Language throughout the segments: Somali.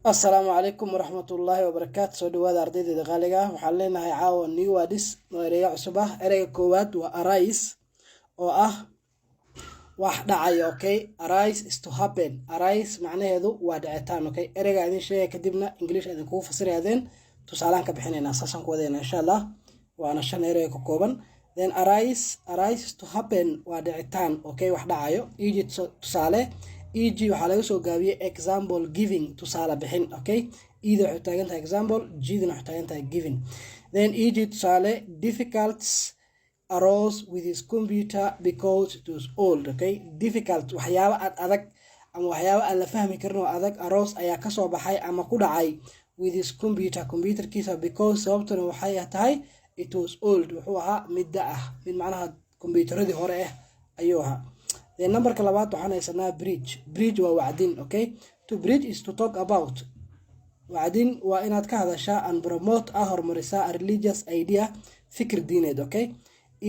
السلام عليكم ورحمة الله وبركاته. سو دواada ardayda qaaliga waxaan leenahay caawa new words oo ereyga cusub ah. Ereyga koowaad waa arise oo ah wax dhacay. Okay, arise is to happen. Arise macnaheedu waa dhicitaan. Okay, ereyga idin sheegay kadibna English idin ku fasirayeen tusaalaan ka bixinayna saasan ku wadayna insha Allah. waana shan erey ka kooban. Then arise is to happen waa dhicitaan. Okay, wax dhacayo. Egypt tusaale EG waxaa laga soo gaabiyay example giving tusaale bixin. Okay, either waxay taagan tahay example, G dina waxay taagan tahay giving. Then EG tusaale difficulties arose with his computer because it was old. Okay, difficult waxyaabo adag ama waxyaabo aan la fahmi karin oo adag arose ayaa ka soo baxay ama ku dhacay with his computerkiisa because sababtuna waxay tahay it was old, wuxuu ahaa mid mid macnaha computeradii hore ayuu ahaa. numberka labaad waxaan haysanaa bridge waa wacdin. Okay, to bridge is to talk about. wacdin waa inaad ka hadashaa and promote horumarisaa a religious idea, fikir diineed. Okay,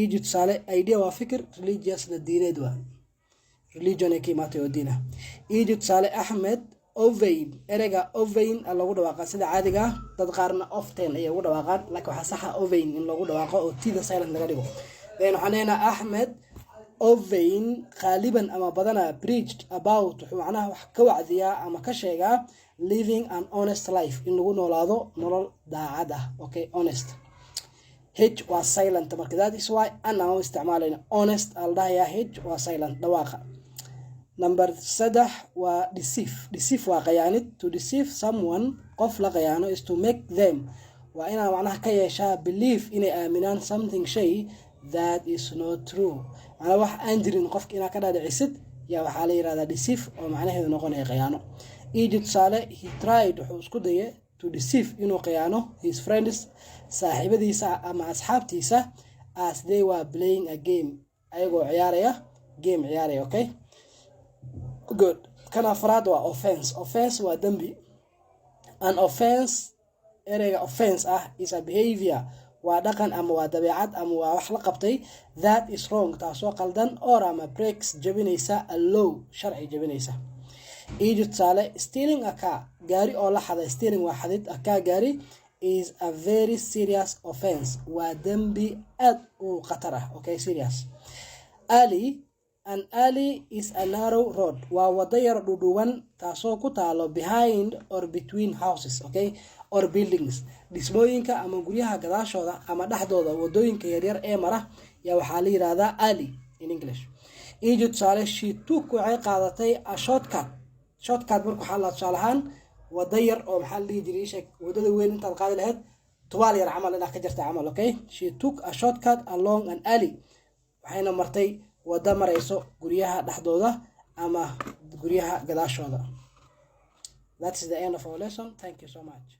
Egypt tusaale idea waa fikir, religious na diineed waa religion ay kiimaatay oo diina. Egypt tusaale Ahmed Ovein, ereyga Ovein lagu dhawaaqa sida caadiga dad qaarna often ay ugu dhawaaqaan laakiin waxa sax ah Ovein in lagu dhawaaqo oo tida silent laga dhigo. waxaan leenahay Ahmed Ovein غالبا ama badana preached about wuxuu macnaha wax ka wacdiyaa ama ka sheegaa living an honest life, in lagu noolaado nolol daacad ah. Okay, honest. H waa silent marka that is why ana ma isticmaalayna honest aldaya. H waa silent dhawaaqa. Number 3 waa deceive waa qayaanid. To deceive someone qof la qayaano is to make them waa inaa macnaha ka yeeshaa believe inay aaminaan something shay that is not true. ana wax aan jirin qofka ina ka dhaadhicisid yaa waxa la yiraahdaa deceive oo macnaheedu noqonaya khiyaano. Egypt sale he tried wuxuu isku dayay to deceive inuu khiyaano his friends saaxiibadiisa ama asxaabtiisa as they were playing a game, ayagoo ciyaaraya game ciyaaraya. Okay, good. Kana afraad waa offense waa dambi. An offense ereyga offense is a behavior waa dhaqan ama waa dabeecad ama waa wax la qabtay that is wrong taasoo qaldan or ama breaks jabinaysa a law sharci jabinaysa. Egypt sale stealing a car gaari oo la xaday. Stealing waa xadid. A car gaari is a very serious offense waa dambi aad u khatar ah. Okay, serious. An alley is a narrow road waa wado yar dhudhuwan taasoo ku taalo behind or between houses. Okay, or buildings dhismooyinka ama guryaha gadaashooda ama dhexdooda wadooyinka yaryar ee mara yaa waxaa la yiraahdaa alley in English. Egypt sale she took waxay qaadatay a shortcut marka waxaa la tusaalahaan wado yar oo maxaa la dhihi jiray sheeg wadada weyn intaad qaadi lahayd tubaal yar camal inaad ka jirta camal. Okay, she took a shortcut along an alley waxayna martay wada marayso guryaha dhexdooda ama guryaha gadaashooda. That is the end of our lesson. Thank you so much.